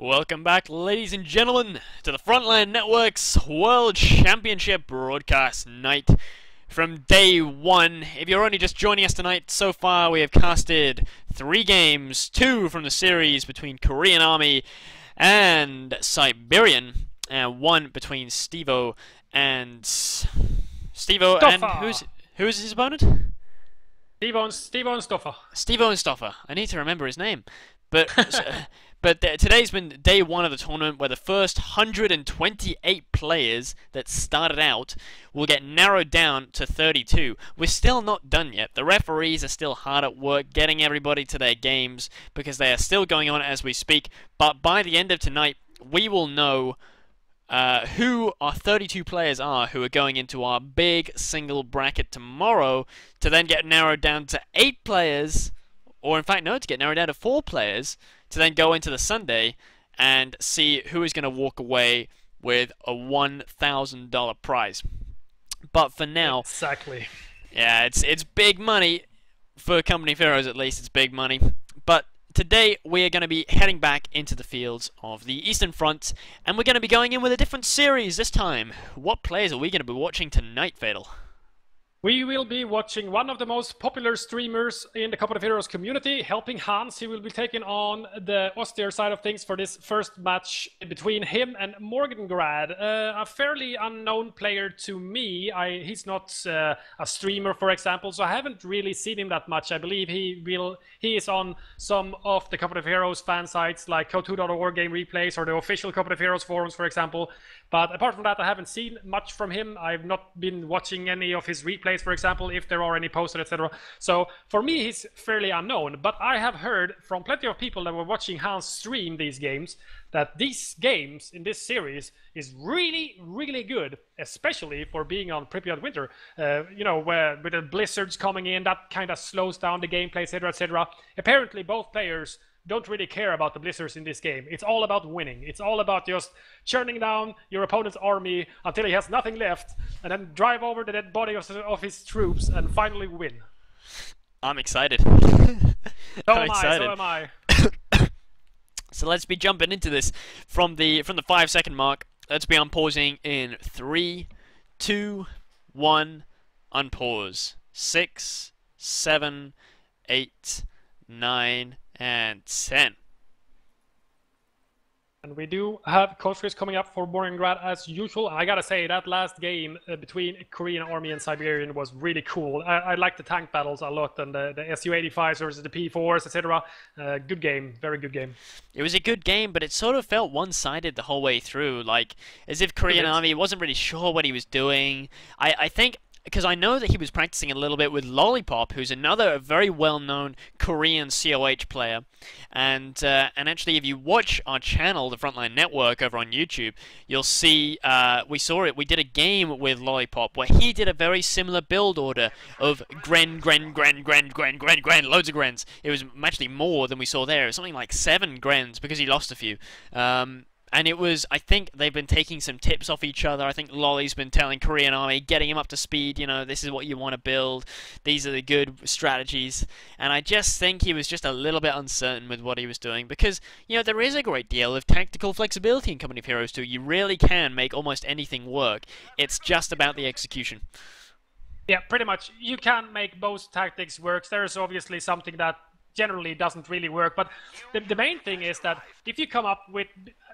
Welcome back, ladies and gentlemen, to the Frontline Network's World Championship broadcast night from day one. If you're only just joining us tonight, so far we have casted 3 games, 2 from the series between Korean Army and Siberian, and 1 between Stevo and who's his opponent? Stevo and Stoffer. Stevo and Stoffer. I need to remember his name. But today's been day 1 of the tournament, where the first 128 players that started out will get narrowed down to 32. We're still not done yet. The referees are still hard at work getting everybody to their games because they are still going on as we speak. But by the end of tonight, we will know who our 32 players are who are going into our big single bracket tomorrow, to then get narrowed down to 8 players, or in fact, no, to get narrowed down to 4 players, to then go into the Sunday and see who is going to walk away with a $1,000 prize. But for now, exactly. Yeah, it's big money for Company of Heroes. At least it's big money. But today we are going to be heading back into the fields of the Eastern Front, and we're going to be going in with a different series this time. What players are we going to be watching tonight, Fatal? We will be watching one of the most popular streamers in the Company of Heroes community, HelpingHans. He will be taking on the austere side of things for this first match between him and Morgengrad, a fairly unknown player to me. He's not a streamer, for example, so I haven't really seen him that much. I believe he is on some of the Company of Heroes fan sites like Kotu.org game replays or the official Company of Heroes forums, for example. But apart from that, I haven't seen much from him. I've not been watching any of his replays, for example, if there are any posted, etc. So for me, he's fairly unknown. But I have heard from plenty of people that were watching Hans stream these games that these games in this series is really, really good, especially for being on Pripyat Winter. You know, where with the blizzards coming in, that kind of slows down the gameplay, etc., etc. Apparently, both players don't really care about the blizzards in this game. It's all about winning. It's all about just churning down your opponent's army until he has nothing left, and then drive over the dead body of his troops and finally win. I'm excited. So am I. So let's be jumping into this from the 5-second mark. Let's be unpausing in 3, 2, 1, unpause. 6, 7, 8, 9, and 10. And we do have coaches coming up for Morgengrad as usual. I gotta say, that last game between Korean Army and Siberian was really cool. I like the tank battles a lot, and the Su-85s versus the P4s, etc. Good game, very good game. It was a good game, but it sort of felt one-sided the whole way through, like as if Korean Army wasn't really sure what he was doing. I think, because I know that he was practicing a little bit with Lollipop, who's another very well-known Korean COH player, and actually, if you watch our channel, the Frontline Network, over on YouTube, you'll see we did a game with Lollipop where he did a very similar build order of Gren, loads of Grens. It was actually more than we saw there. It was something like 7 Grens because he lost a few. And it was, I think they've been taking some tips off each other. I think Lolly's been telling Korean Army, getting him up to speed, you know, this is what you want to build. These are the good strategies. And I just think he was just a little bit uncertain with what he was doing. Because, you know, there is a great deal of tactical flexibility in Company of Heroes 2. You really can make almost anything work. It's just about the execution. Yeah, pretty much. You can make both tactics work. There's obviously something that generally doesn't really work, but the main thing is that if you come up with,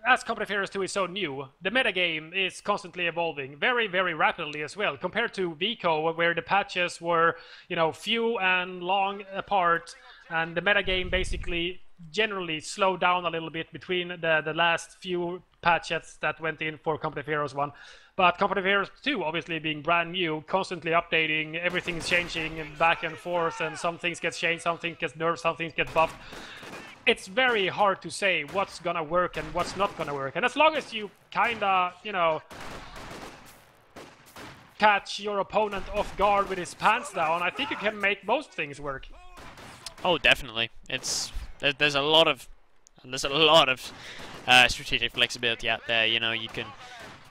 as Company of Heroes 2 is so new, the metagame is constantly evolving very, very rapidly as well, compared to Vico, where the patches were, you know, few and long apart, and the metagame basically generally slowed down a little bit between the last few patches that went in for Company of Heroes 1. But Company of Heroes 2, obviously being brand new, constantly updating, everything's changing back and forth, and some things get changed, some things get nerfed, some things get buffed. It's very hard to say what's gonna work and what's not gonna work. And as long as you kinda, you know, catch your opponent off guard with his pants down, I think you can make most things work. Oh, definitely. There's a lot of strategic flexibility out there. You know, you can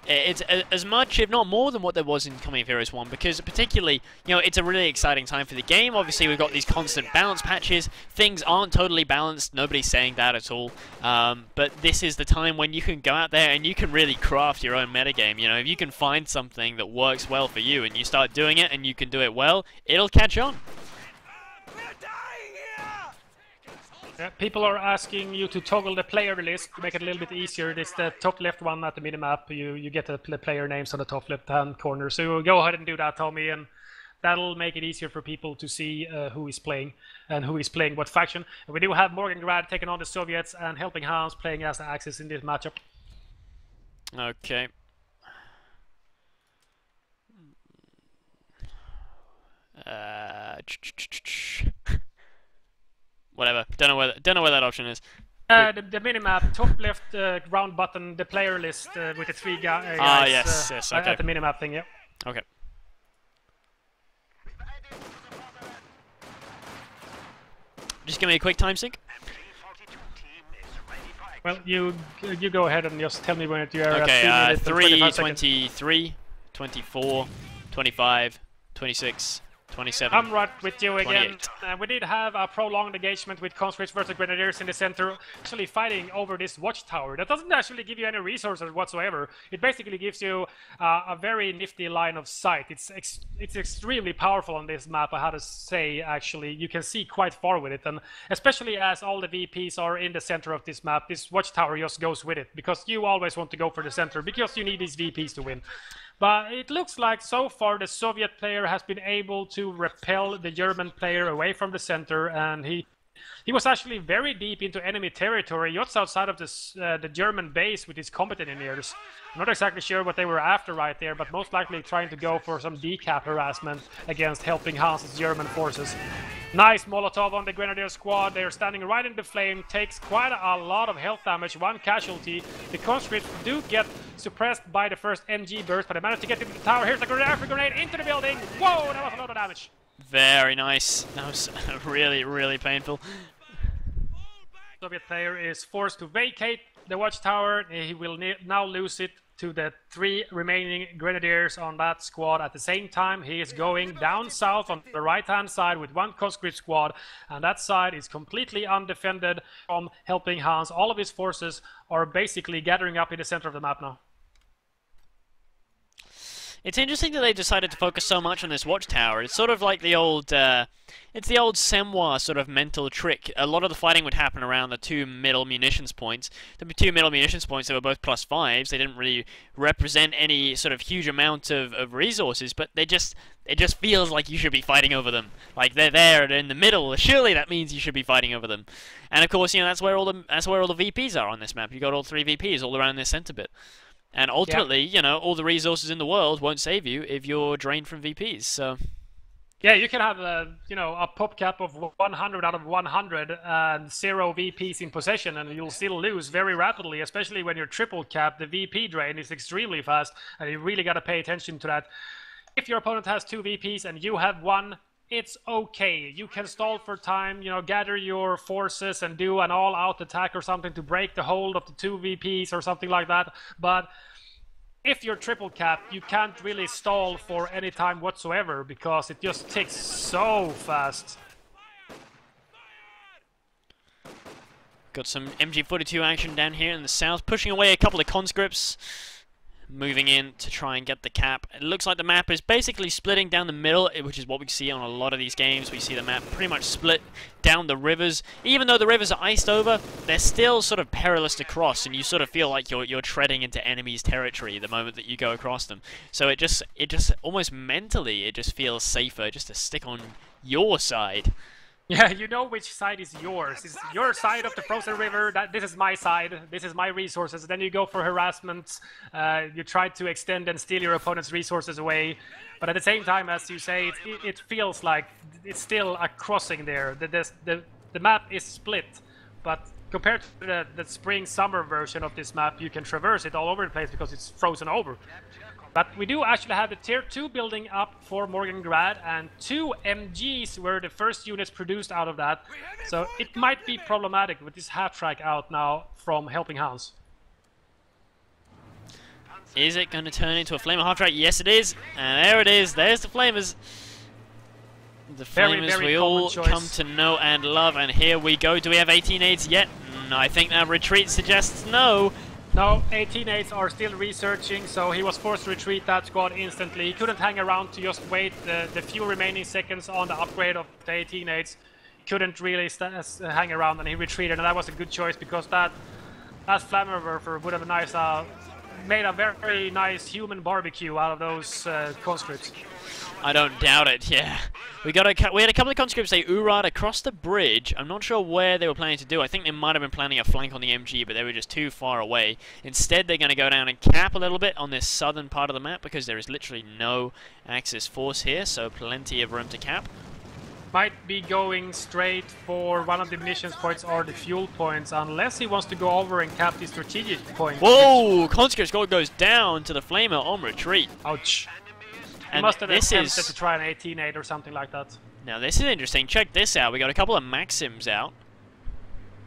It's as much, if not more, than what there was in Coming of Heroes 1, because particularly, it's a really exciting time for the game. Obviously, we've got these constant balance patches. Things aren't totally balanced. Nobody's saying that at all. But this is the time when you can go out there and you can really craft your own metagame. If you can find something that works well for you and you start doing it and you can do it well, it'll catch on. People are asking you to toggle the player list to make it a little bit easier. It's the top left one at the minimap. You get the player names on the top left-hand corner. So go ahead and do that, Tommy, and that'll make it easier for people to see who is playing and who is playing what faction. And we do have Morgengrad taking on the Soviets and HelpingHans playing as the Axis in this matchup. Okay. Whatever. Don't know where that option is. The minimap, top left round button, the player list with the 3 guys. Yes. Okay. At the minimap thing, yeah. Okay. Just give me a quick time sync. Well, you go ahead and just tell me when you are okay, at 3, 23, 24, 25, 26. 27. I'm right with you again. We did have a prolonged engagement with conscripts versus grenadiers in the center, actually fighting over this watchtower. That doesn't actually give you any resources whatsoever. It basically gives you a very nifty line of sight. It's extremely powerful on this map, I have to say, actually. You can see quite far with it, and especially as all the VPs are in the center of this map, this watchtower just goes with it, because you always want to go for the center, because you need these VPs to win. But it looks like so far the Soviet player has been able to repel the German player away from the center, and he was actually very deep into enemy territory, just outside of the German base with his combat engineers. I'm not exactly sure what they were after right there, but most likely trying to go for some decap harassment against HelpingHans' German forces. Nice Molotov on the Grenadier squad. They're standing right in the flame. Takes quite a lot of health damage. 1 casualty. The conscripts do get suppressed by the first MG burst, but they managed to get into the tower. Here's the grenade into the building. Whoa, that was a lot of damage. Very nice. That was really, really painful. Soviet player is forced to vacate the watchtower. He will now lose it to the 3 remaining grenadiers on that squad. At the same time, he is going down south on the right-hand side with 1 conscript squad, and that side is completely undefended from HelpingHans. All of his forces are basically gathering up in the center of the map now. It's interesting that they decided to focus so much on this watchtower. It's sort of like the old, it's the old Semois sort of mental trick. A lot of the fighting would happen around the 2 middle munitions points. The 2 middle munitions points, they were both +5s. They didn't really represent any sort of huge amount of resources, but it just feels like you should be fighting over them. Like they're there in the middle. Surely that means you should be fighting over them. And of course, that's where all the VPs are on this map. You got all 3 VPs all around this center bit. And ultimately, all the resources in the world won't save you if you're drained from VPs, so... Yeah, you can have a pop cap of 100 out of 100 and 0 VPs in possession, and you'll still lose very rapidly, especially when you're triple cap. The VP drain is extremely fast, and you really got to pay attention to that. If your opponent has 2 VPs and you have 1, it's okay. You can stall for time, gather your forces and do an all-out attack or something to break the hold of the 2 VPs or something like that. But if you're triple cap, you can't really stall for any time whatsoever, because it just ticks so fast. Got some MG42 action down here in the south, pushing away a couple of conscripts. Moving in to try and get the cap. It looks like the map is basically splitting down the middle, which is what we see on a lot of these games. We see the map pretty much split down the rivers. Even though the rivers are iced over, they're still sort of perilous to cross, and you sort of feel like you're treading into enemy's territory the moment that you go across them. So it just almost mentally, it just feels safer just to stick on your side. Yeah, you know which side is yours. It's your side of the frozen river. This is my side. This is my resources. Then you go for harassment. You try to extend and steal your opponent's resources away. But at the same time, as you say, it feels like it's still a crossing there. The map is split. But compared to the spring-summer version of this map, you can traverse it all over the place because it's frozen over. But we do actually have the Tier 2 building up for Morgengrad, and 2 MGs were the first units produced out of that. So it might be problematic with this half-track out now from HelpingHans. Is it going to turn into a Flamer half-track? Yes, it is. And there it is. There's the Flamers. The Flamers very we all choice. come to know and love. And here we go. Do we have 18-8s yet? No, I think that retreat suggests no. No, 18-8s are still researching, so he was forced to retreat that squad instantly. He couldn't hang around to just wait the few remaining seconds on the upgrade of the 18-8s. Couldn't really hang around, and he retreated, and that was a good choice because that Flammenwerfer would have made a very nice human barbecue out of those conscripts. I don't doubt it, yeah. We had a couple of conscripts, they Urad across the bridge. I'm not sure where they were planning to do. I think they might have been planning a flank on the MG, but they were just too far away. Instead, they're going to go down and cap a little bit on this southern part of the map because there is literally no Axis force here, so plenty of room to cap. Might be going straight for one of the missions points or the fuel points, unless he wants to go over and cap the strategic point. Whoa! Conscript squad goes down to the Flamer on retreat. Ouch. He And must have this attempted is to try an 18-8 or something like that. now this is interesting. Check this out. We got a couple of Maxims out.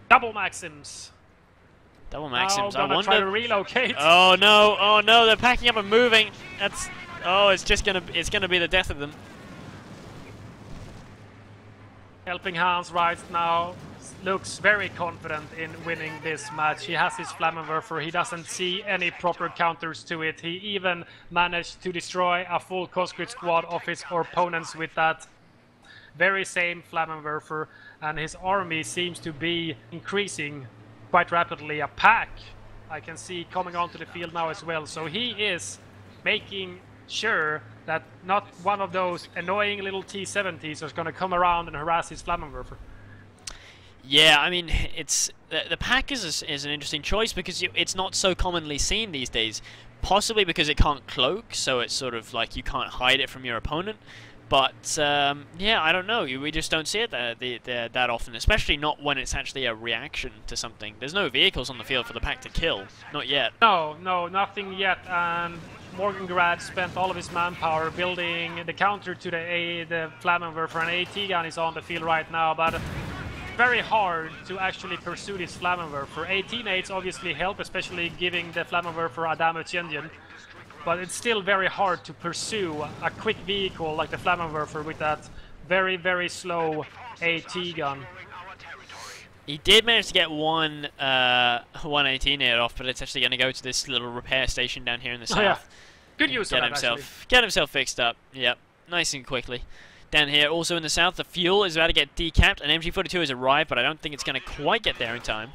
Double Maxims. Double Maxims. Now I gonna try to wonder. relocate. Oh no! Oh no! They're packing up and moving. That's. Oh, it's gonna be the death of them. HelpingHans right now looks very confident in winning this match. He has his Flammenwerfer, he doesn't see any proper counters to it. He even managed to destroy a full conscript squad of his opponents with that very same Flammenwerfer, and his army seems to be increasing quite rapidly. A pack I can see coming onto the field now as well, so he is making sure that not one of those annoying little T-70s is going to come around and harass his Flammenwerfer. Yeah, I mean, it's the pack is an interesting choice because it's not so commonly seen these days. Possibly because it can't cloak, so it's sort of like you can't hide it from your opponent. But yeah, I don't know. We just don't see it that often, especially not when it's actually a reaction to something. There's no vehicles on the field for the pack to kill, not yet. No, nothing yet. And Morgengrad spent all of his manpower building the counter to the Flammenwerfer, and AT gun is on the field right now, but very hard to actually pursue this Flammenwerfer. 18-8s obviously help, especially giving the Flammenwerfer a damage engine, but it's still very hard to pursue a quick vehicle like the Flammenwerfer with that very, very slow AT gun. He did manage to get one 18-8 off, but it's actually going to go to this little repair station down here in the south. Oh, yeah. Good use of that, actually. Get himself fixed up. Yep, nice and quickly. Down here, also in the south, the fuel is about to get decapped. An MG42 has arrived, but I don't think it's going to quite get there in time.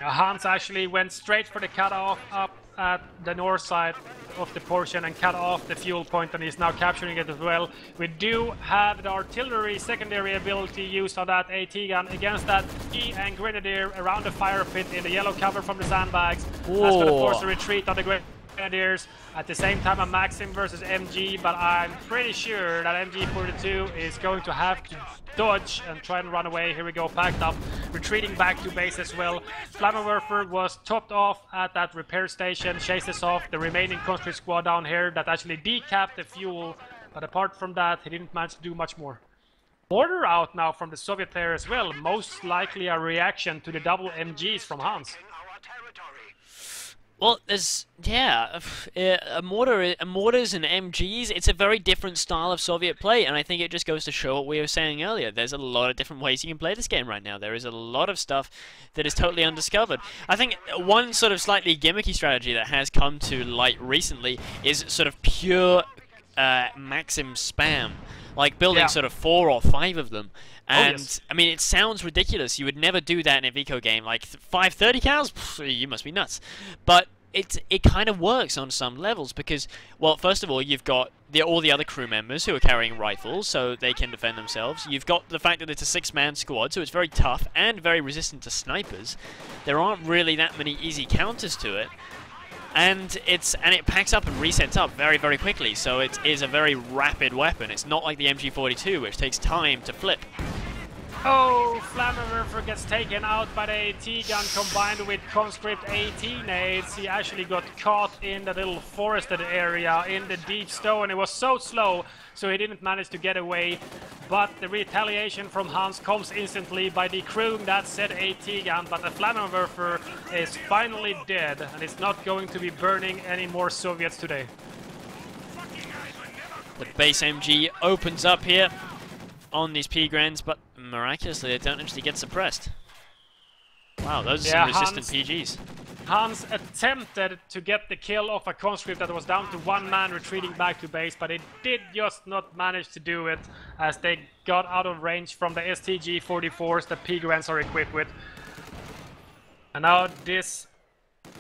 Hans actually went straight for the cutoff up at the north side of the portion and cut off the fuel point, and he's now capturing it as well. We do have the artillery secondary ability used on that AT gun against that E and Grenadier around the fire pit in the yellow cover from the sandbags. Whoa. That's going to force a retreat on the Grenadiers. At the same time, a Maxim versus MG, but I'm pretty sure that MG42 is going to have to dodge and try and run away. Here we go, packed up, retreating back to base as well. Flammenwerfer was topped off at that repair station, chases off the remaining conscript squad down here that actually decapped the fuel, but apart from that, he didn't manage to do much more. Order out now from the Soviet player as well, most likely a reaction to the double MGs from Hans. Well, there's, yeah, mortars and MGs, it's a very different style of Soviet play, and I think it just goes to show what we were saying earlier. There's a lot of different ways you can play this game right now. There is a lot of stuff that is totally undiscovered. I think one sort of slightly gimmicky strategy that has come to light recently is sort of pure Maxim spam, like building sort of 4 or 5 of them. And, I mean, it sounds ridiculous. You would never do that in a Vico game. Like, 530 cows? Pfft, you must be nuts. But it kind of works on some levels because, well, first of all, you've got all the other crew members who are carrying rifles, so they can defend themselves. You've got the fact that it's a 6-man squad, so it's very tough and very resistant to snipers. There aren't really that many easy counters to it. And it packs up and resets up very, very quickly, so it is a very rapid weapon. It's not like the MG42, which takes time to flip. Oh, Flammenwerfer gets taken out by the AT gun combined with conscript 18-8s. He actually got caught in the little forested area in the deep stone. It was so slow, so he didn't manage to get away. But the retaliation from Hans comes instantly by decrewing that said AT gun. But the Flammenwerfer is finally dead, and it's not going to be burning any more Soviets today. The base MG opens up here on these P-Grans, but miraculously they don't actually get suppressed. Wow, those are some resistant PGs. Hans attempted to get the kill off a conscript that was down to one man retreating back to base, but it did just not manage to do it as they got out of range from the STG-44s that P-Grans are equipped with. And now this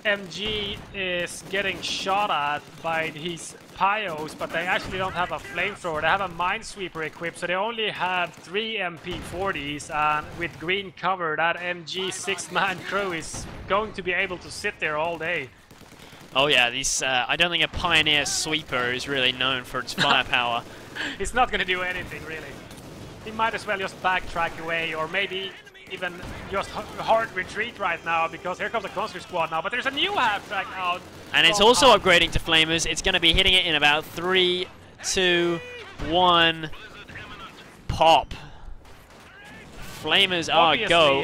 MG is getting shot at by these Pios, but they actually don't have a flamethrower. They have a minesweeper equipped, so they only have 3 MP40s, and with green cover, that MG 6-man crew is going to be able to sit there all day. Oh yeah, these I don't think a Pioneer sweeper is really known for its firepower. It's not going to do anything, really. He might as well just backtrack away, or maybe even just hard retreat right now, because here comes the conscript squad now, but there's a new half-track out. And it's also upgrading to flamers. It's going to be hitting it in about 3, 2, 1, pop. Flamers are go.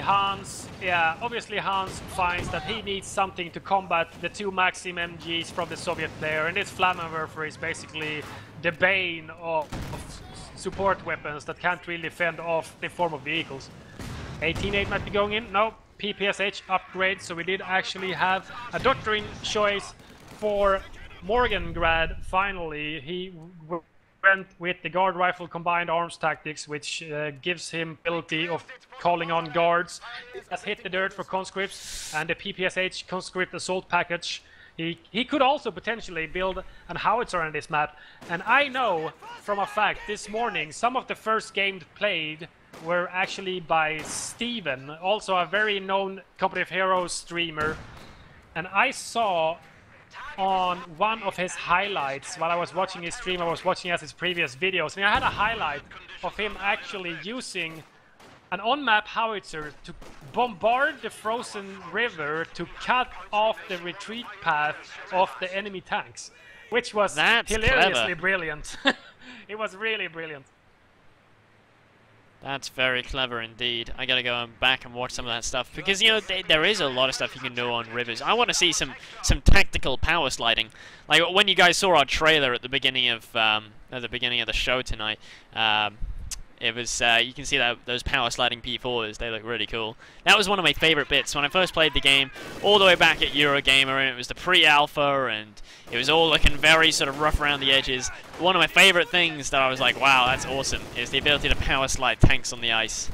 Obviously Hans finds that he needs something to combat the 2 Maxim MGs from the Soviet player, and this Flammenwerfer is basically the bane of support weapons that can't really fend off the form of vehicles. 18-8 might be going in. No, PPSH upgrade, so we did actually have a doctrine choice for Morgengrad. Finally, he went with the guard rifle combined arms tactics, which gives him ability of calling on guards. He has hit the dirt for conscripts and the PPSH conscript assault package. He could also potentially build an howitzer on this map. And I know from a fact, this morning, some of the first games played were actually by Steven, also a very known Company of Heroes streamer. And I saw on one of his highlights, while I was watching his stream, I was watching his previous videos, and I had a highlight of him actually using an on-map howitzer to bombard the frozen river to cut off the retreat path of the enemy tanks, which was hilariously brilliant. It was really brilliant. That's very clever indeed. I gotta go back and watch some of that stuff, because, you know, there is a lot of stuff you can do on rivers. I want to see some tactical power sliding. Like when you guys saw our trailer at the beginning of the show tonight, it was you can see that those power sliding P4s, they look really cool. That was one of my favorite bits when I first played the game, all the way back at Eurogamer, and it was the pre-alpha, and it was all looking very sort of rough around the edges. One of my favorite things that I was like, wow, that's awesome, is the ability to power slide tanks on the ice.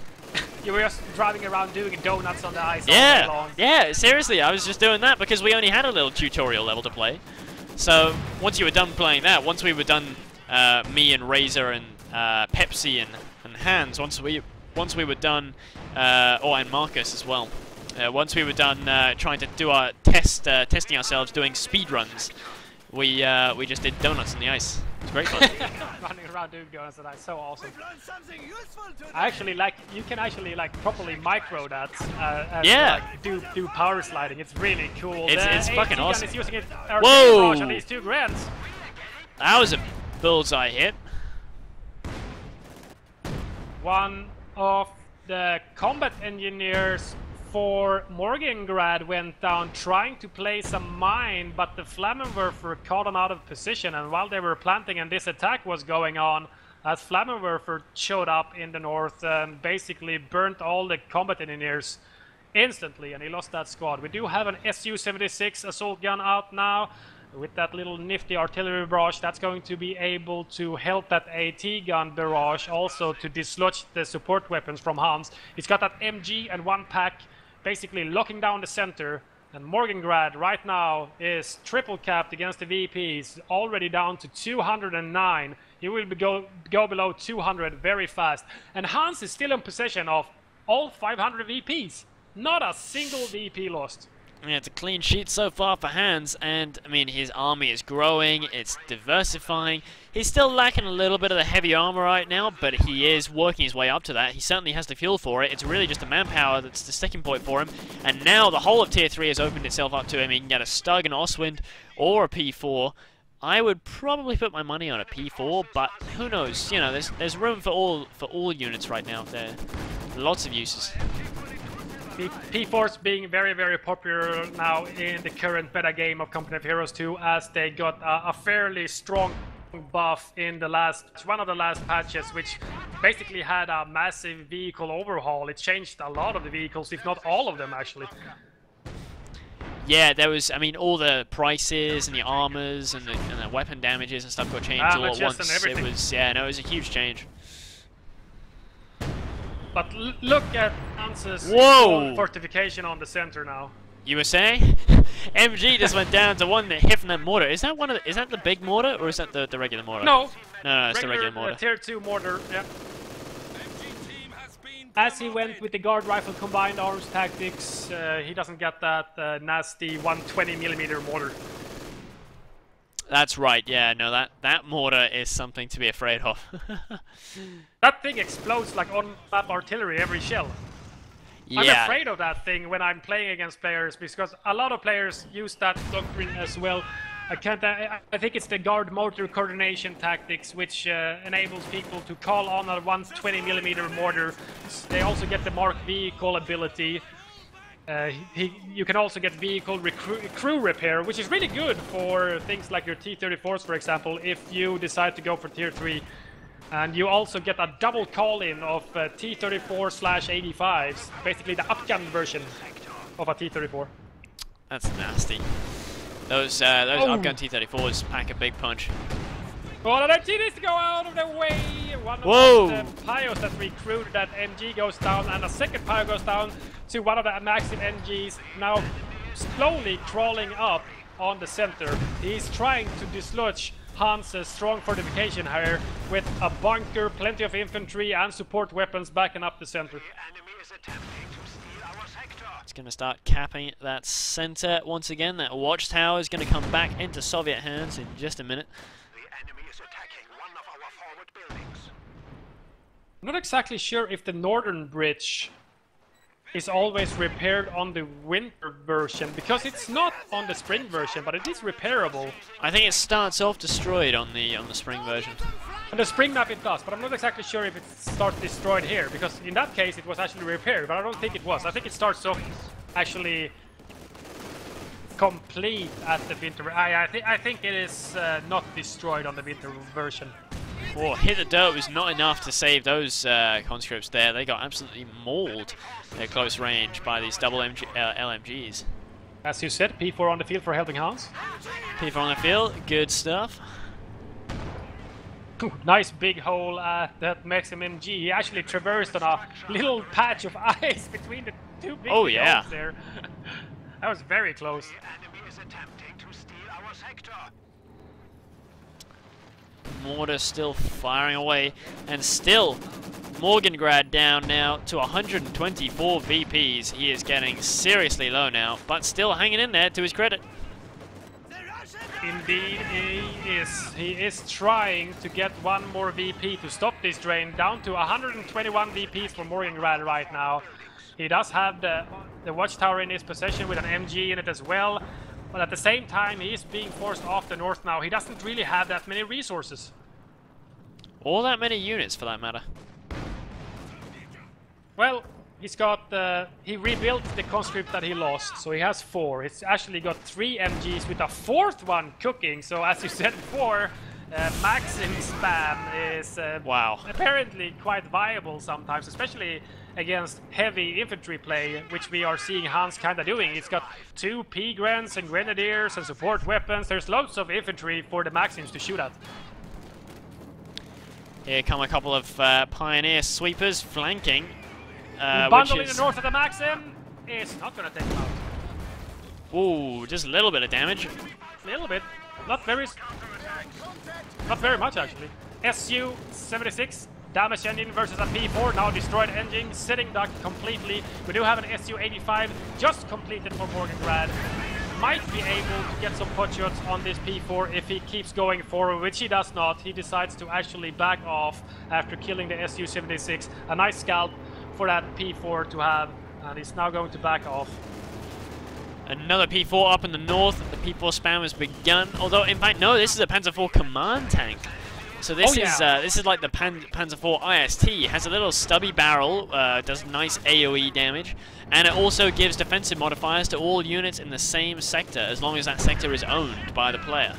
You were just driving around doing donuts on the ice all day long. Yeah, seriously, I was just doing that because we only had a little tutorial level to play. So once you were done playing that, once we were done, me and Razor and Pepsi and Hans, once we were done, and Marcus as well. Once we were done trying to do our testing ourselves, doing speed runs, we just did donuts on the ice. It's great fun. Running around doing donuts on the ice, so awesome. I actually you can actually properly micro that. And, do power sliding. It's really cool. It's fucking awesome. Is using it on these 2 grants. That was a bullseye hit. One of the combat engineers for Morgengrad went down trying to place a mine, but the Flammenwerfer caught him out of position, and while they were planting and this attack was going on, as Flammenwerfer showed up in the north and basically burnt all the combat engineers instantly, and he lost that squad. We do have an Su-76 assault gun out now, with that little nifty artillery barrage. That's going to be able to help that AT gun barrage also to dislodge the support weapons from Hans. He's got that MG and 1 pack basically locking down the center, and Morgengrad right now is triple capped against the VPs, already down to 209. He will go below 200 very fast, and Hans is still in possession of all 500 VPs. Not a single VP lost. Yeah, it's a clean sheet so far for Hans, and I mean, his army is growing, it's diversifying. He's still lacking a little bit of the heavy armor right now, but he is working his way up to that. He certainly has the fuel for it. It's really just the manpower that's the sticking point for him. And now the whole of Tier 3 has opened itself up to him. He can get a Stug, an Oswind, or a P4. I would probably put my money on a P4, but who knows? You know, there's room for all units right now. There, lots of uses. P4s being very, very popular now in the current beta game of Company of Heroes 2, as they got a fairly strong buff in the one of the last patches, which basically had a massive vehicle overhaul. It changed a lot of the vehicles, if not all of them actually. Yeah, there was, I mean, all the prices and the armors and the weapon damages and stuff got changed all at once. It was, yeah, no, it was a huge change. But look at Hans's fortification on the center now. You were saying? MG just went down to one Hifner mortar. Is that is that the big mortar or is that the regular mortar? No. No, it's the regular mortar. Tier 2 mortar, yeah. As he went with the guard rifle combined arms tactics, he doesn't get that nasty 120mm mortar. That's right, yeah, no, that mortar is something to be afraid of. That thing explodes like on-map artillery every shell. Yeah. I'm afraid of that thing when I'm playing against players, because a lot of players use that doctrine as well. I think it's the guard motor coordination tactics, which enables people to call on a 120mm mortar. They also get the Mark vehicle ability. You can also get vehicle crew repair, which is really good for things like your T-34s, for example, if you decide to go for Tier 3. And you also get a double call-in of T-34/85s, basically the upgun version of a T-34. That's nasty. Those upgun T-34s pack a big punch. Well, the MG needs to go out of the way! One of the Pyos that recruited that MG goes down, and a second Pyo goes down to one of the Maxim MGs, now slowly crawling up on the center. He's trying to dislodge Hans's strong fortification here with a bunker, plenty of infantry and support weapons backing up the center. It's going to start capping that center once again. That watchtower is going to come back into Soviet hands in just a minute. I'm not exactly sure if the northern bridge is always repaired on the winter version, because it's not on the spring version, but it is repairable. I think it starts off destroyed on the spring version. On the spring map it does, but I'm not exactly sure if it starts destroyed here, because in that case it was actually repaired, but I don't think it was. I think it starts off actually complete at the winter. I think it is not destroyed on the winter version. Oh, hit the dirt was not enough to save those conscripts there. They got absolutely mauled at close range by these double LMGs. As you said, P4 on the field for HelpingHans. P4 on the field, good stuff. Nice big hole at that Maxim MG. He actually traversed on a little patch of ice between the two big holes there. That was very close. Mortar still firing away, and still Morgengrad down now to 124 VPs. He is getting seriously low now, but still hanging in there to his credit. Indeed, he is trying to get one more VP to stop this drain, down to 121 VPs for Morgengrad right now. He does have the watchtower in his possession with an MG in it as well. But at the same time, he is being forced off the north now. He doesn't really have that many resources. Or that many units, for that matter. Well, he's got... he rebuilt the conscript that he lost, so he has 4. He's actually got 3 MGs with a 4th one cooking. So as you said before, Maxim spam is apparently quite viable sometimes, especially against heavy infantry play, which we are seeing Hans kind of doing. He's got 2 P-Grens and Grenadiers and support weapons. There's loads of infantry for the Maxims to shoot at. Here come a couple of Pioneer sweepers flanking. Bundle in the north of the Maxim is not going to take him out. Ooh, just a little bit of damage. A little bit. Not very much, actually. Su-76. Damage engine versus a P4, now destroyed engine, sitting duck completely. We do have an Su-85 just completed for Morgengrad. Might be able to get some pot shots on this P4 if he keeps going forward, which he does not. He decides to actually back off after killing the Su-76. A nice scalp for that P4 to have, and he's now going to back off. Another P4 up in the north. The P4 spam has begun, although in fact no, this is a Panzer IV command tank. So this is like the Panzer IV IST. It has a little stubby barrel, does nice AoE damage, and it also gives defensive modifiers to all units in the same sector, as long as that sector is owned by the player.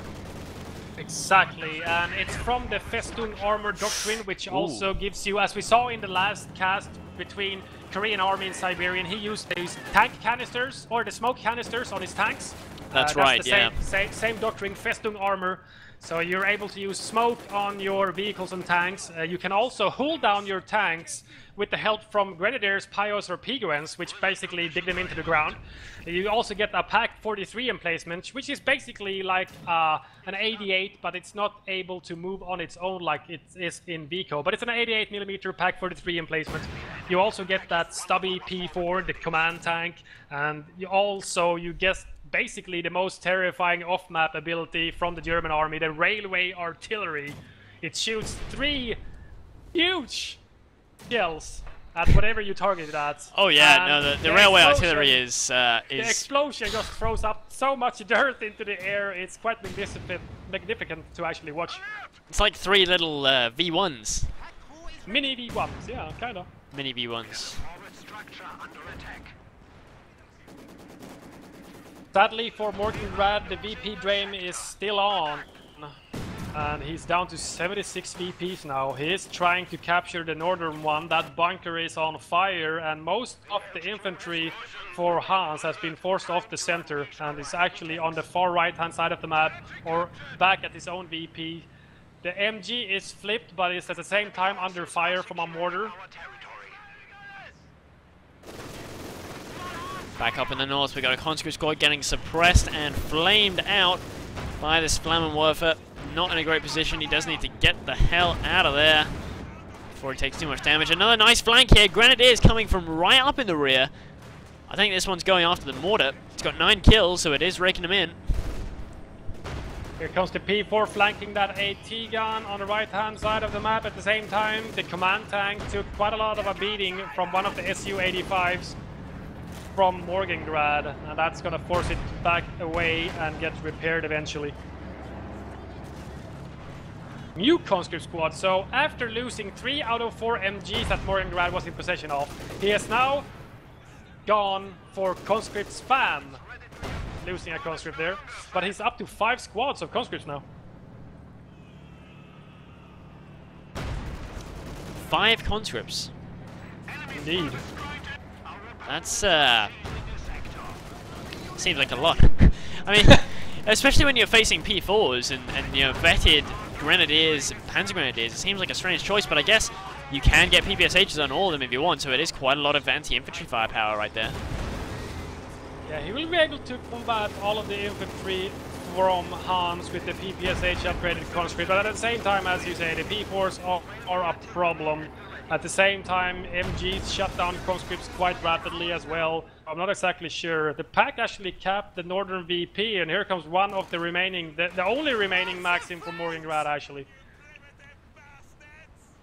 Exactly, and it's from the Festoon Armor Doctrine, which also gives you, as we saw in the last cast between Korean Army and Siberian, he used these tank canisters, or the smoke canisters on his tanks. That's right, the same doctrine, Festoon Armor. So you're able to use smoke on your vehicles and tanks. You can also hold down your tanks with the help from Grenadiers, Pyos, or Piguans, which basically dig them into the ground. You also get a Pack 43 emplacement, which is basically like an 88, but it's not able to move on its own like it is in Vico. But it's an 88mm Pack 43 emplacement. You also get that stubby P4, the command tank, and you get basically the most terrifying off-map ability from the German army, the railway artillery. It shoots 3 huge shells at whatever you target it at. Oh yeah, no, the railway artillery is... The explosion just throws up so much dirt into the air, it's quite magnificent to actually watch. It's like 3 little V1s. Mini V1s, yeah, kinda. Mini V1s. Sadly for Morgengrad, the VP drain is still on, and he's down to 76 VPs now. He is trying to capture the northern one. That bunker is on fire, and most of the infantry for Hans has been forced off the center and is actually on the far right-hand side of the map, or back at his own VP. The MG is flipped, but is at the same time under fire from a mortar. Back up in the north, we got a conscript squad getting suppressed and flamed out by this Flammenwerfer. Not in a great position. He does need to get the hell out of there before he takes too much damage. Another nice flank here. Grenadiers coming from right up in the rear. I think this one's going after the mortar. It's got 9 kills, so it is raking them in. Here comes the P4 flanking that AT gun on the right-hand side of the map. At the same time, the command tank took quite a lot of a beating from one of the Su-85s. From Morgengrad, and that's gonna force it back away and get repaired eventually. New conscript squad. So after losing 3 out of 4 MGs that Morgengrad was in possession of, he has now gone for conscript spam, losing a conscript there, but he's up to 5 squads of conscripts now. 5 conscripts. Indeed. That's, seems like a lot. I mean, especially when you're facing P4s and you know, vetted Grenadiers, Panzer Grenadiers, it seems like a strange choice, but I guess you can get PPSHs on all of them if you want, so it is quite a lot of anti-infantry firepower right there. Yeah, he will be able to combat all of the infantry from Hans with the PPSH upgraded conscript, but at the same time, as you say, the P4s are a problem. At the same time, MGs shut down conscripts quite rapidly as well. I'm not exactly sure. The pack actually capped the northern VP, and here comes one of the remaining, the only remaining Maxim for Morgengrad actually.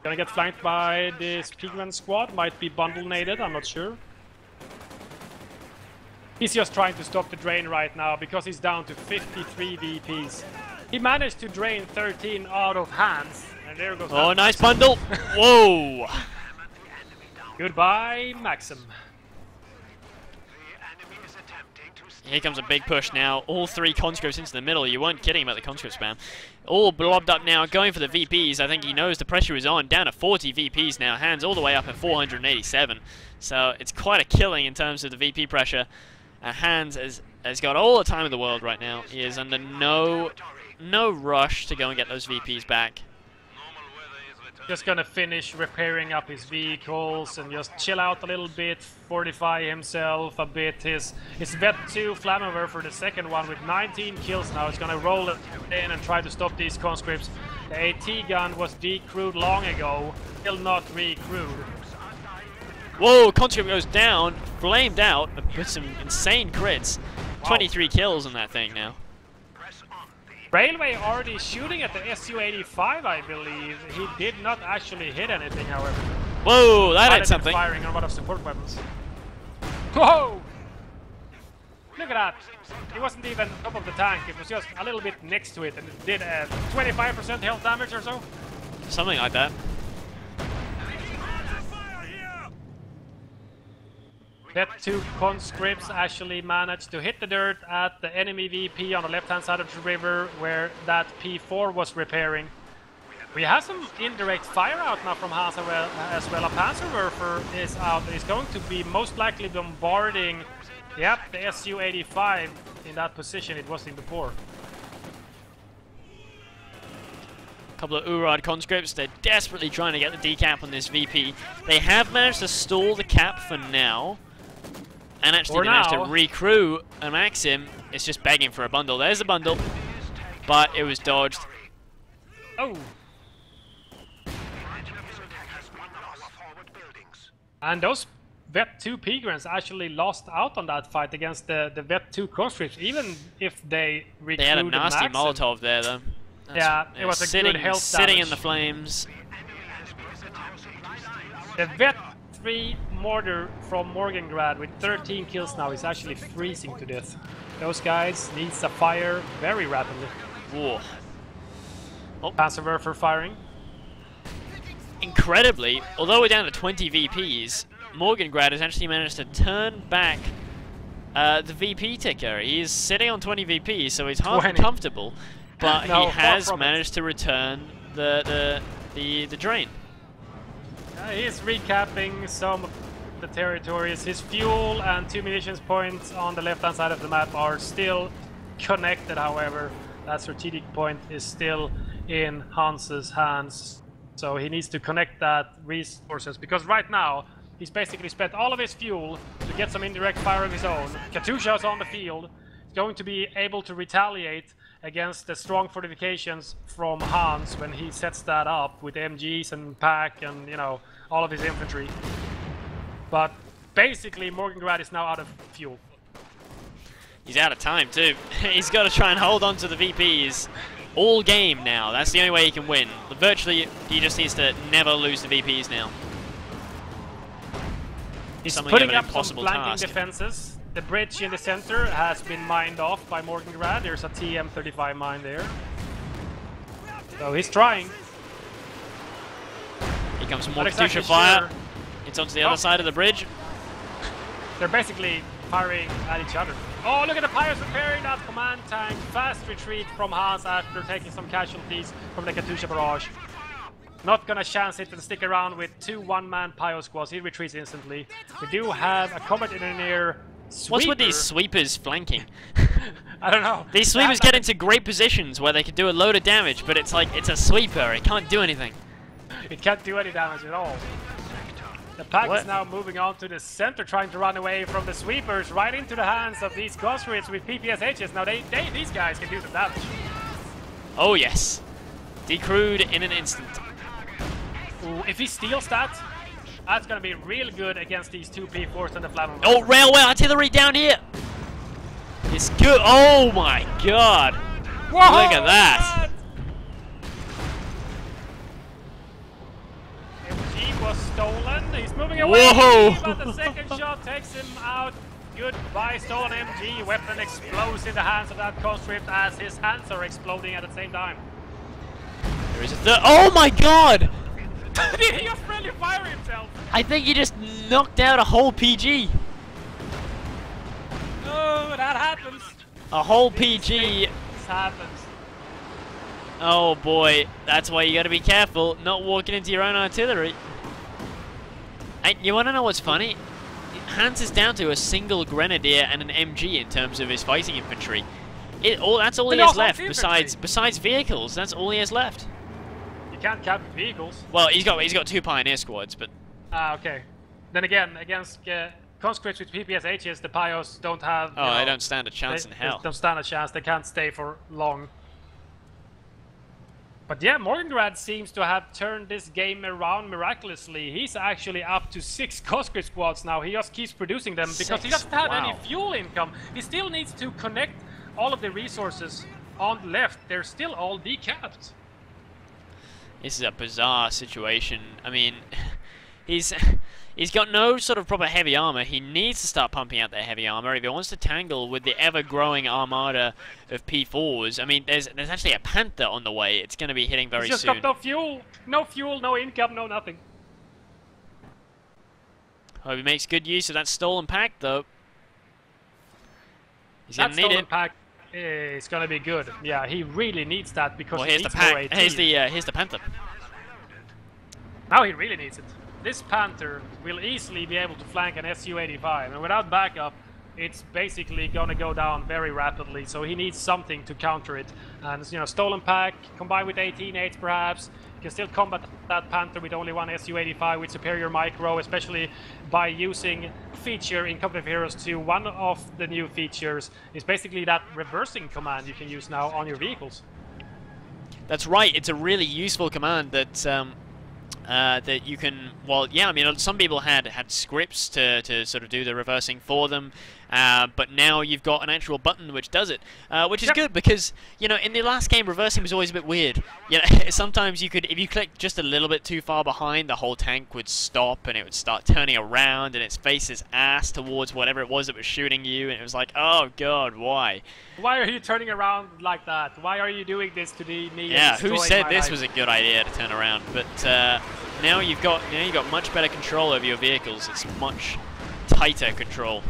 Gonna get flanked by this Pigman squad, might be bundle-nated, I'm not sure. He's just trying to stop the drain right now because he's down to 53 VPs. He managed to drain 13 out of Hans. And there goes. Oh, nice bundle! Whoa! Goodbye, Maxim. Here comes a big push now. All 3 conscripts into the middle. You weren't kidding about the conscript spam. All blobbed up now, going for the VPs. I think he knows the pressure is on. Down to 40 VPs now. Hands all the way up at 487. So it's quite a killing in terms of the VP pressure. Hans has got all the time in the world right now. He is under no rush to go and get those VPs back. Just gonna finish repairing up his vehicles and just chill out a little bit, fortify himself a bit. His Vet 2 Flammenwerfer, the second one with 19 kills now, is gonna roll it in and try to stop these conscripts. The AT gun was decrewed long ago, still not recrewed. Whoa, conscript goes down, flamed out, with some insane crits. 23 kills on that thing now. Railway already shooting at the Su-85, I believe. He did not actually hit anything, however. Whoa, that had something. Firing on one of support weapons. Whoa! Look at that. It wasn't even top of the tank. It was just a little bit next to it, and it did 25% health damage or so. Something like that. That 2 conscripts actually managed to hit the dirt at the enemy VP on the left-hand side of the river where that P4 was repairing. We have some indirect fire out now from Hans as well. A Panzerwerfer is out. He's going to be most likely bombarding, yep, the Su-85 in that position it was in before. A couple of Urad conscripts. They're desperately trying to get the decap on this VP. They have managed to stall the cap for now. And actually they managed to recrew a Maxim. It's just begging for a bundle. There's a bundle, but it was dodged. Oh! And those Vet 2 Pigrans actually lost out on that fight against the Vet 2 conscripts, even if they recruited They had a nasty Maxim. Molotov there, though. Yeah, it was a good health sitting damage. in the flames. The Vet 3 mortar from Morgengrad with 13 kills now is actually freezing to death. Those guys need to fire very rapidly. Whoa. Oh. Panzerwerfer firing. Incredibly, although we're down to 20 VPs, Morgengrad has actually managed to turn back the VP ticker. He's sitting on 20 VPs, so he's hardly comfortable, but No, he has managed to return the drain. He's recapping some of the territories. His fuel and 2 munitions points on the left-hand side of the map are still connected, however. That strategic point is still in Hans's hands. So he needs to connect that resources, because right now he's basically spent all of his fuel to get some indirect fire of his own. Katyusha's on the field. He's going to be able to retaliate against the strong fortifications from Hans when he sets that up with MGs and pack and, you know, all of his infantry. But basically Morgengrad is now out of fuel. He's out of time too. He's got to try and hold on to the VPs all game now. That's the only way he can win. Virtually, he just needs to never lose the VPs now. He's putting up some flanking defenses. The bridge in the center has been mined off by Morgengrad. There's a TM-35 mine there. So he's trying. Here comes more Katyusha fire. It's onto the other side of the bridge. They're basically firing at each other. Oh, look at the Pyres repairing that command tank. Fast retreat from Hans after taking some casualties from the Katyusha barrage. Not gonna chance it to stick around with 2 one-man Pyro squads. He retreats instantly. We do have a combat engineer sweeper. What's with these sweepers flanking? I don't know. These sweepers get into great positions where they can do a load of damage, but it's like, it's a sweeper. It can't do anything. It can't do any damage at all. The pack is now moving on to the center, trying to run away from the sweepers, right into the hands of these conscripts with PPSHs. Now these guys can do some damage. Oh yes. Decrewed in an instant. Ooh, if he steals that, that's gonna be real good against these 2 P4s and the Flammable. Oh, railway artillery down here! It's good. Oh my god! Whoa, look at that! MG was stolen. He's moving away. Whoa! But the second shot takes him out. Goodbye, stolen MG. Weapon explodes in the hands of that conscript as his hands are exploding at the same time. There is a third. Oh my god! Did he friendly fire himself? I think he just knocked out a whole PG. Oh, that happens. A whole PG. This happens. Oh boy, that's why you gotta be careful not walking into your own artillery. And you wanna know what's funny? Hans is down to a single grenadier and an MG in terms of his fighting infantry. That's all he has left besides vehicles. That's all he has left. You can't cap vehicles. Well, he's got 2 pioneer squads, but okay. Then again, against conscripts with PPSHs, the Pyos don't have. Oh, they don't stand a chance in hell. They don't stand a chance. They can't stay for long. But yeah, Morgengrad seems to have turned this game around miraculously. He's actually up to 6 conscript squads now. He just keeps producing them because he doesn't have any fuel income. He still needs to connect all of the resources on the left. They're still all decapped. This is a bizarre situation. I mean, he's he's got no sort of proper heavy armor. He needs to start pumping out that heavy armor if he wants to tangle with the ever-growing armada of P4s. I mean, there's actually a Panther on the way. It's going to be hitting very soon. He's just got no fuel, no income, no nothing. Hope he makes good use of that stolen pack, though. He's going to need it. Pack is going to be good. Yeah, he really needs that because well, he needs more AT. Here's the Panther. Now he really needs it. This Panther will easily be able to flank an Su-85, and without backup, it's basically going to go down very rapidly. So he needs something to counter it. And you know, stolen pack combined with 18-8s perhaps. Can still combat that Panther with only one Su-85 with superior micro, especially by using feature in Company of Heroes 2. One of the new features is basically that reversing command you can use now on your vehicles. That's right. It's a really useful command that that you can. Well, yeah. I mean, some people had scripts to sort of do the reversing for them. But now you've got an actual button which does it, which is good because, you know, in the last game reversing was always a bit weird. You know, sometimes you could, if you clicked just a little bit too far behind, the whole tank would stop and it would start turning around and its face its ass towards whatever it was that was shooting you, and it was like, oh god, why? Why are you turning around like that? Why are you doing this to me? Yeah, who said this was a good idea to turn around? But now you've got much better control over your vehicles. It's much tighter control.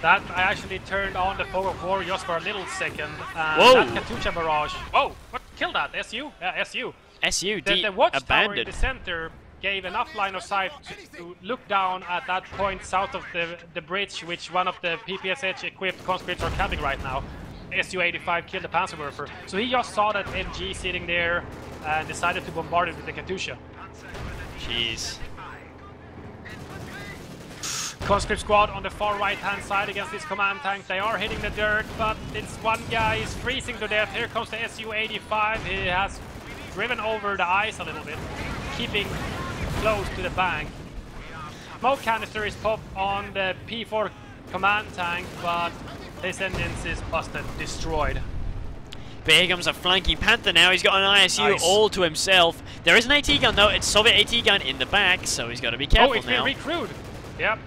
That I actually turned on the fog of war just for a little second. Whoa! That Katusha barrage. Whoa! What killed that? SU? Yeah, SU. SU. The watchtower in the center gave enough line of sight to look down at that point south of the bridge, which one of the PPSH-equipped conscripts are camping right now. Su-85 killed the Panzerwerfer. So he just saw that MG sitting there and decided to bombard it with the Katusha. Jeez. Conscript squad on the far right-hand side against this command tank. They are hitting the dirt, but this one guy is freezing to death. Here comes the Su-85. He has driven over the ice a little bit, keeping close to the bank. Smoke canister is popped on the P4 command tank, but his engines is busted, destroyed. But here comes a flanking Panther now. He's got an ISU all to himself. There is an AT gun though. It's Soviet AT gun in the back, so he's got to be careful now. Oh, it's been recruited. Yep.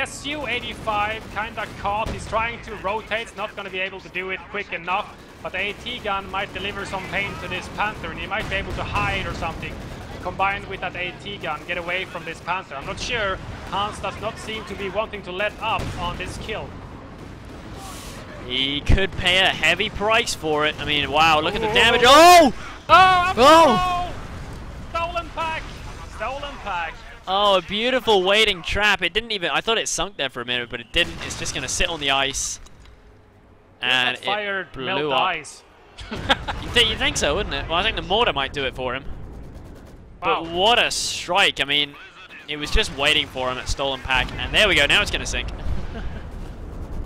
Su-85 kinda caught. He's trying to rotate. He's not going to be able to do it quick enough. But the AT gun might deliver some pain to this Panther, and he might be able to hide or something. Combined with that AT gun, get away from this Panther. I'm not sure. Hans does not seem to be wanting to let up on this kill. He could pay a heavy price for it. I mean, wow, look at the damage. Oh! Oh! Stolen pack! Stolen pack! Oh, a beautiful waiting trap. It didn't even... I thought it sunk there for a minute, but it didn't. It's just going to sit on the ice. And it blew up. Ice. You'd think so, wouldn't it? Well, I think the mortar might do it for him. Wow. But what a strike. I mean, it was just waiting for him at stolen pack. And there we go. Now it's going to sink.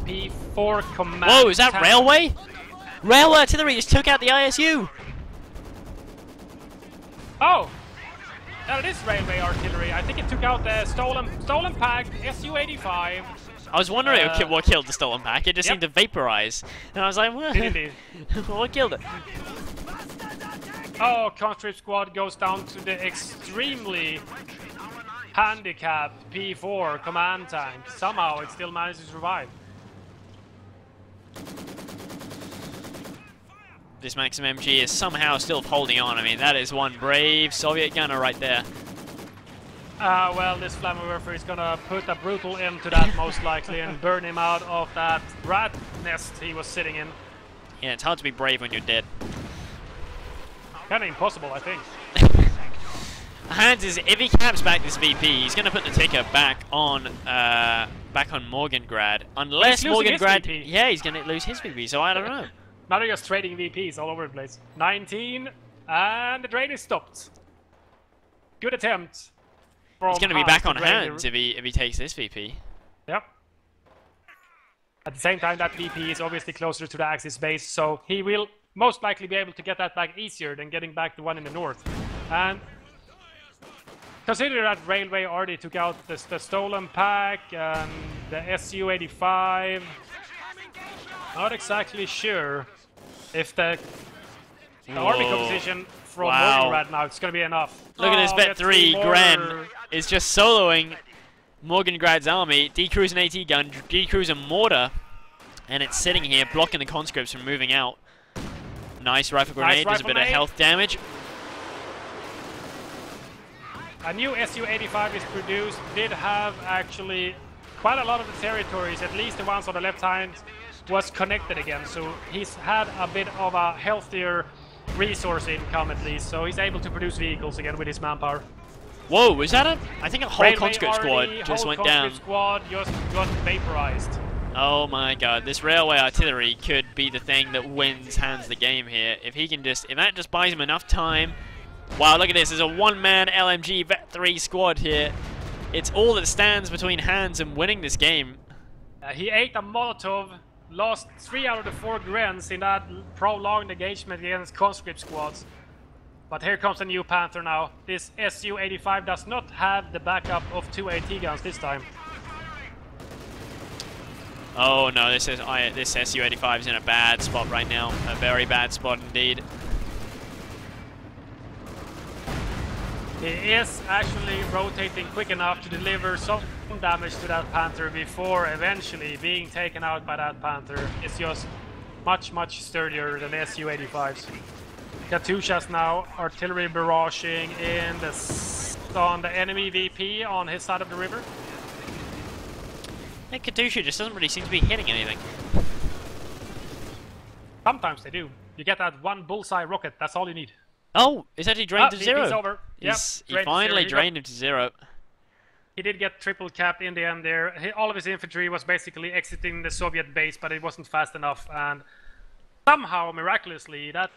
P4 command. Whoa, is that railway? Railway artillery just took out the ISU. Oh! That is railway artillery. I think it took out the stolen pack, Su-85. I was wondering what killed the stolen pack. It just seemed to vaporize. And I was like, what? What killed it? Oh, conscript squad goes down to the extremely handicapped P4 command tank. Somehow it still manages to survive. This Maxim MG is somehow still holding on. I mean, that is one brave Soviet gunner right there. Well, this Flammenwerfer is gonna put a brutal end to that most likely and burn him out of that rat nest he was sitting in. Yeah, it's hard to be brave when you're dead. Kinda impossible, I think. Hans is, if he caps back this VP, he's gonna put the ticker back on Morgengrad. Unless Morgengrad, yeah, he's gonna lose his VP. So I don't know. Now they're just trading VPs all over the place. 19, and the drain is stopped. Good attempt. He's going to be back on Hans if he takes this VP. Yep. At the same time, that VP is obviously closer to the Axis base, so he will most likely be able to get that back easier than getting back the one in the north. And consider that railway already took out the stolen pack and the Su-85. Not exactly sure if the army composition from Wow. Morgengrad now. It's going to be enough. Look at this vet 3, more. Gren is just soloing Morgengrad's army, decrews an AT gun, decrews a mortar, and it's sitting here blocking the conscripts from moving out. Nice rifle grenade, does a bit of health damage. A new Su-85 is produced, did have actually quite a lot of the territories, at least the ones on the left hand, was connected again. So he's had a bit of a healthier resource income at least, so he's able to produce vehicles again with his manpower. Whoa, was that I think a whole Railway conscript squad army, just whole went down. conscript squad just got vaporized. Oh my god, this railway artillery could be the thing that wins Hans the game here. If that just buys him enough time. Wow, look at this, there's a one-man LMG Vet 3 squad here. It's all that stands between Hans and winning this game. He ate a Molotov, lost 3 out of the 4 Grens in that prolonged engagement against conscript squads. But here comes a new Panther now. This Su-85 does not have the backup of 2 AT guns this time. Oh no, this Su-85 is in a bad spot right now. A very bad spot indeed. He is actually rotating quick enough to deliver some damage to that Panther before eventually being taken out by that Panther. It's just much, much sturdier than Su-85s. Katyushas now, artillery barraging on the enemy VP on his side of the river. That Katyusha just doesn't really seem to be hitting anything. Sometimes they do. You get that one bullseye rocket, that's all you need. Oh, it's actually drained to zero. VP's over. Yep, He finally drained him to zero. He did get triple capped in the end there. All of his infantry was basically exiting the Soviet base, but it wasn't fast enough. And somehow, miraculously, that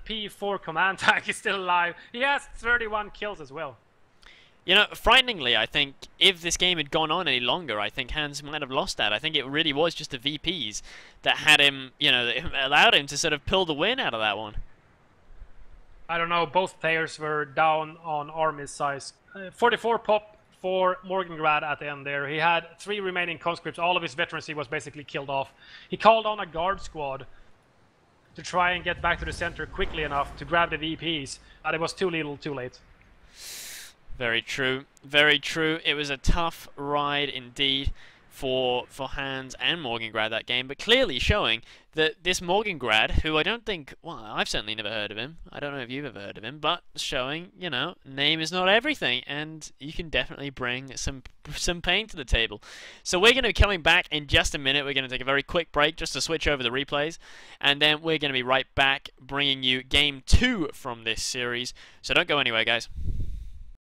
P4 command tank is still alive. He has 31 kills as well. You know, frighteningly, I think if this game had gone on any longer, I think Hans might have lost that. I think it really was just the VPs that had him, you know, that allowed him to sort of pull the win out of that one. I don't know, both players were down on army size. 44 pop for Morgengrad at the end there. He had 3 remaining conscripts. All of his veterancy was basically killed off. He called on a guard squad to try and get back to the center quickly enough to grab the VPs, but it was too little, too late. Very true. Very true. It was a tough ride indeed for Hans and Morgengrad that game, but clearly showing that this Morgengrad, who I don't think, well, I've certainly never heard of him. I don't know if you've ever heard of him, but showing, you know, name is not everything, and you can definitely bring some pain to the table. So we're going to be coming back in just a minute. We're going to take a very quick break just to switch over the replays, and then we're going to be right back bringing you Game 2 from this series. So don't go anywhere, guys.